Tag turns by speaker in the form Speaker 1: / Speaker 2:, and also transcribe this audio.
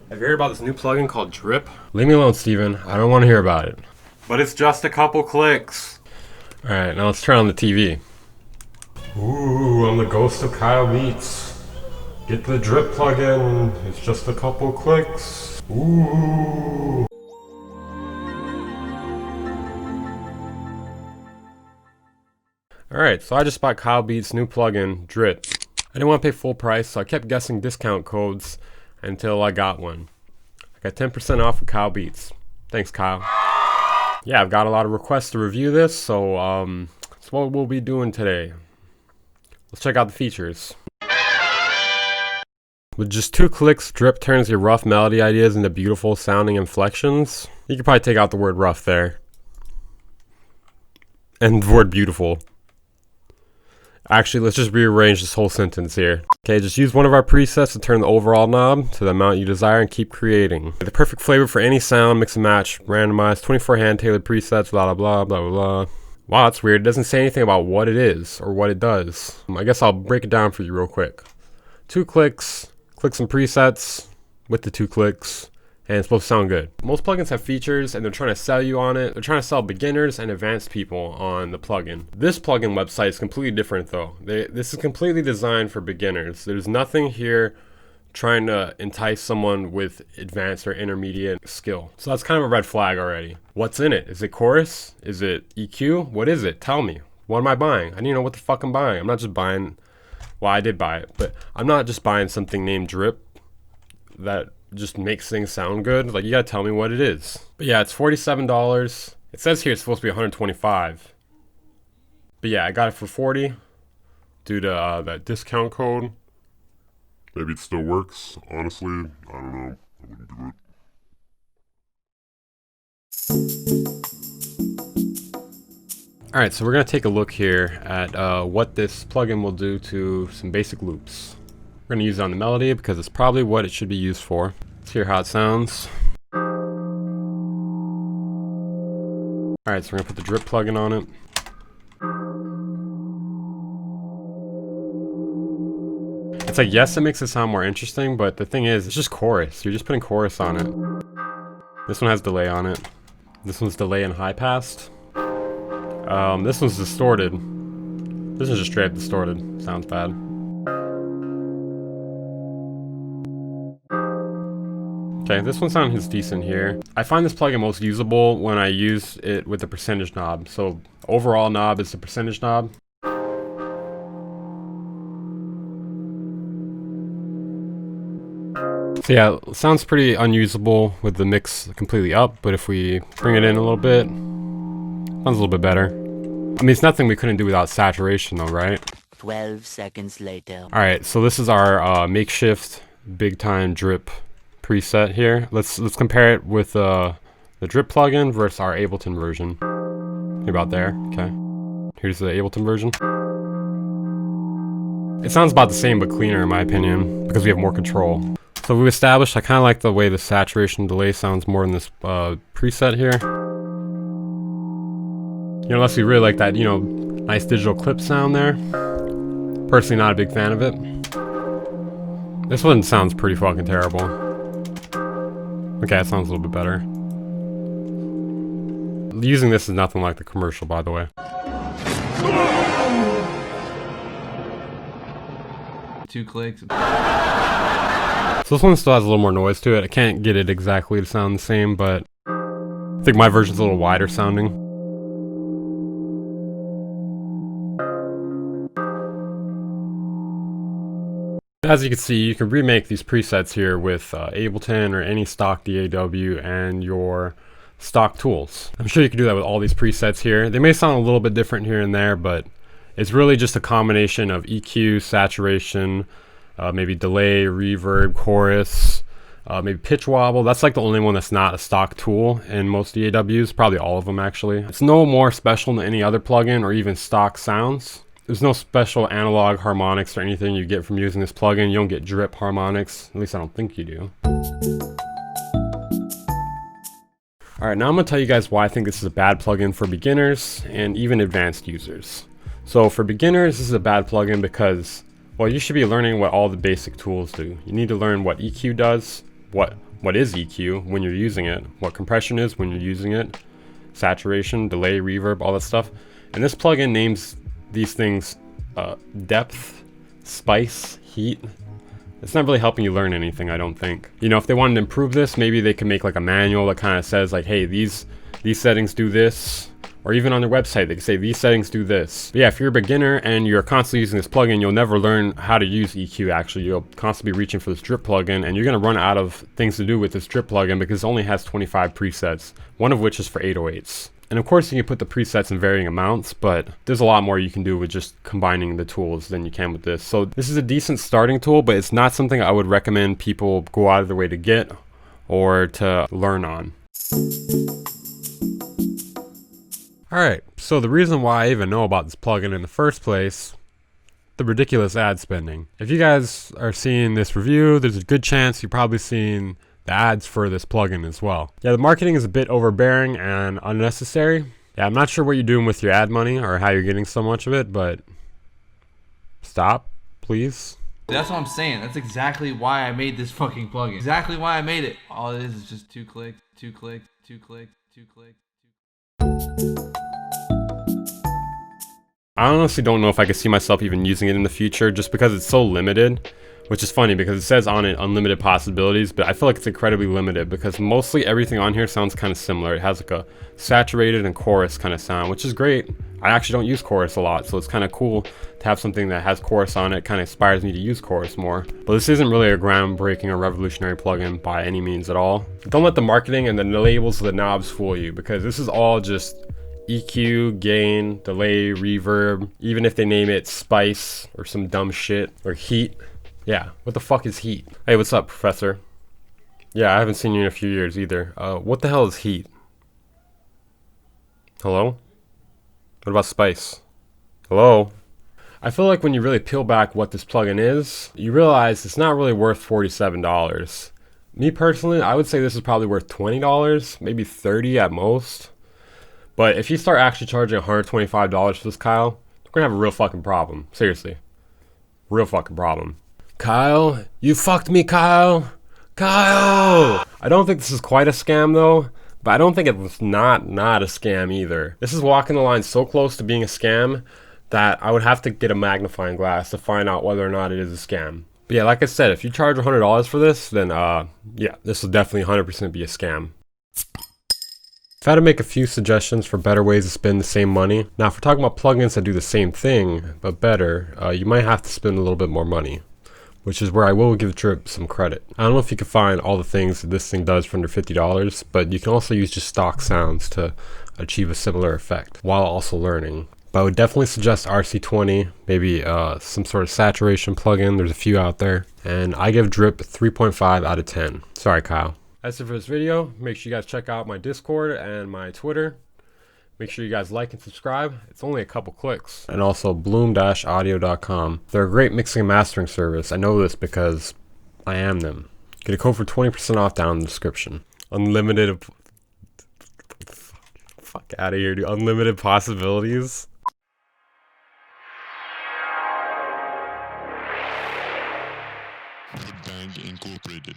Speaker 1: Have you heard about this new plugin called Drip? Leave me alone, Steven. I don't want to hear about it. But it's just a couple clicks. Alright, now let's turn on the TV. Ooh, I'm the ghost of Kyle Beats. Get the Drip plugin. It's just a couple clicks. Ooh. Alright, so I just bought Kyle Beats' new plugin, Drip. I didn't want to pay full price, so I kept guessing discount codes until I got one. I got 10% off of Kyle Beats. Thanks, Kyle. Yeah, I've got a lot of requests to review this, so that's what we'll be doing today. Let's check out the features. With just 2 clicks, Drip turns your rough melody ideas into beautiful sounding inflections. You could probably take out the word rough there. And the word beautiful. Actually, let's just rearrange this whole sentence here. Okay, just use one of our presets to turn the overall knob to the amount you desire and keep creating. The perfect flavor for any sound, mix and match, randomized, 24 hand-tailored presets, blah, blah, blah, blah, blah. Wow, that's weird. It doesn't say anything about what it is or what it does. I guess I'll break it down for you real quick. 2 clicks, click some presets with the 2 clicks, and it's supposed to sound good. Most plugins have features and they're trying to sell you on it. They're trying to sell beginners and advanced people on the plugin. This plugin website is completely different though. This is completely designed for beginners. There's nothing here trying to entice someone with advanced or intermediate skill. So that's kind of a red flag already. What's in it? Is it chorus? Is it EQ? What is it? Tell me. What am I buying? I need to know what the fuck I'm buying. I'm not just buying, well, I did buy it, but I'm not just buying something named Drip that just makes things sound good. Like, you gotta tell me what it is. But yeah, it's $47. It says here it's supposed to be $125. But yeah, I got it for $40 due to that discount code.
Speaker 2: Maybe it still works. Honestly, I don't know. I wouldn't do it.
Speaker 1: Alright, so we're gonna take a look here at what this plugin will do to some basic loops. We're gonna use it on the melody because it's probably what it should be used for. Let's hear how it sounds. Alright, so we're gonna put the Drip plugin on it. It's like, yes, it makes it sound more interesting, but the thing is, it's just chorus. You're just putting chorus on it. This one has delay on it. This one's delay and high passed. This one's distorted. This is just straight up distorted. Sounds bad. Okay, this one sounds decent here. I find this plugin most usable when I use it with the percentage knob. So overall knob is the percentage knob. So yeah, it sounds pretty unusable with the mix completely up, but if we bring it in a little bit, sounds a little bit better. I mean, it's nothing we couldn't do without saturation though, right?
Speaker 3: 12 seconds later.
Speaker 1: Alright, so this is our makeshift big time Drip preset here. Let's compare it with the Drip plugin versus our Ableton version. About there, okay. Here's the Ableton version. It sounds about the same but cleaner in my opinion because we have more control. So we've established I kind of like the way the saturation delay sounds more in this preset here. You know, unless we really like that, you know, nice digital clip sound there. Personally not a big fan of it. This one sounds pretty fucking terrible. Okay, it sounds a little bit better. Using this is nothing like the commercial, by the way.
Speaker 4: 2 clicks.
Speaker 1: So this one still has a little more noise to it. I can't get it exactly to sound the same, but I think my version's a little wider sounding. As you can see, you can remake these presets here with Ableton or any stock DAW and your stock tools. I'm sure you can do that with all these presets here. They may sound a little bit different here and there, but it's really just a combination of EQ, saturation, maybe delay, reverb, chorus, maybe pitch wobble. That's like the only one that's not a stock tool in most DAWs, probably all of them actually. It's no more special than any other plugin or even stock sounds. There's no special analog harmonics or anything you get from using this plugin. You don't get Drip harmonics, at least I don't think you do. Alright, now I'm going to tell you guys why I think this is a bad plugin for beginners and even advanced users. So for beginners, this is a bad plugin because, well, you should be learning what all the basic tools do. You need to learn what EQ does, what what is EQ when you're using it, what compression is when you're using it, saturation, delay, reverb, all that stuff. And this plugin names these things depth, spice, heat. It's not really helping you learn anything, I don't think. You know, if they wanted to improve this, maybe they could make like a manual that kind of says like, hey, these settings do this. Or even on their website, they can say these settings do this. But yeah, if you're a beginner and you're constantly using this plugin, you'll never learn how to use EQ actually. You'll constantly be reaching for this drip plugin, and you're gonna run out of things to do with this drip plugin because it only has 25 presets, one of which is for 808s. And of course you can put the presets in varying amounts, but there's a lot more you can do with just combining the tools than you can with this. So this is a decent starting tool, but it's not something I would recommend people go out of their way to get or to learn on. Alright, so the reason why I even know about this plugin in the first place, the ridiculous ad spending. If you guys are seeing this review, there's a good chance you're probably seeing the ads for this plugin as well. Yeah, the marketing is a bit overbearing and unnecessary. Yeah, I'm not sure what you're doing with your ad money or how you're getting so much of it, but stop, please.
Speaker 4: That's what I'm saying. That's exactly why I made this fucking plugin. Exactly why I made it. All it is just 2 clicks, 2 clicks, 2 clicks, 2 clicks.
Speaker 1: I honestly don't know if I could see myself even using it in the future just because it's so limited, which is funny because it says on it unlimited possibilities, but I feel like it's incredibly limited because mostly everything on here sounds kind of similar. It has like a saturated and chorus kind of sound, which is great. I actually don't use chorus a lot, so it's kind of cool to have something that has chorus on it. Kind of inspires me to use chorus more. But this isn't really a groundbreaking or revolutionary plugin by any means at all. Don't let the marketing and the labels of the knobs fool you because this is all just EQ, gain, delay, reverb, even if they name it spice or some dumb shit, or heat. Yeah, what the fuck is heat? Hey, what's up, professor? Yeah, I haven't seen you in a few years either. What the hell is heat? Hello? What about spice? Hello? I feel like when you really peel back what this plugin is, you realize it's not really worth $47. Me personally, I would say this is probably worth $20, maybe $30 at most. But if you start actually charging $125 for this, Kyle, we're gonna have a real fucking problem. Seriously. Real fucking problem. Kyle? You fucked me, Kyle? Kyle! I don't think this is quite a scam though, but I don't think it's not a scam either. This is walking the line so close to being a scam that I would have to get a magnifying glass to find out whether or not it is a scam. But yeah, like I said, if you charge $100 for this, then yeah, this will definitely 100% be a scam. If I had to make a few suggestions for better ways to spend the same money, now if we're talking about plugins that do the same thing, but better, you might have to spend a little bit more money, which is where I will give Drip some credit. I don't know if you can find all the things that this thing does for under $50, but you can also use just stock sounds to achieve a similar effect, while also learning. But I would definitely suggest RC20, maybe some sort of saturation plugin, there's a few out there, and I give Drip 3.5 out of 10. Sorry, Kyle. That's it for this video. Make sure you guys check out my Discord and my Twitter. Make sure you guys like and subscribe. It's only a couple clicks. And also bloom-audio.com. They're a great mixing and mastering service. I know this because I am them. Get a code for 20% off down in the description. Unlimited... Fuck out of here, dude. Unlimited possibilities.
Speaker 2: Band Incorporated.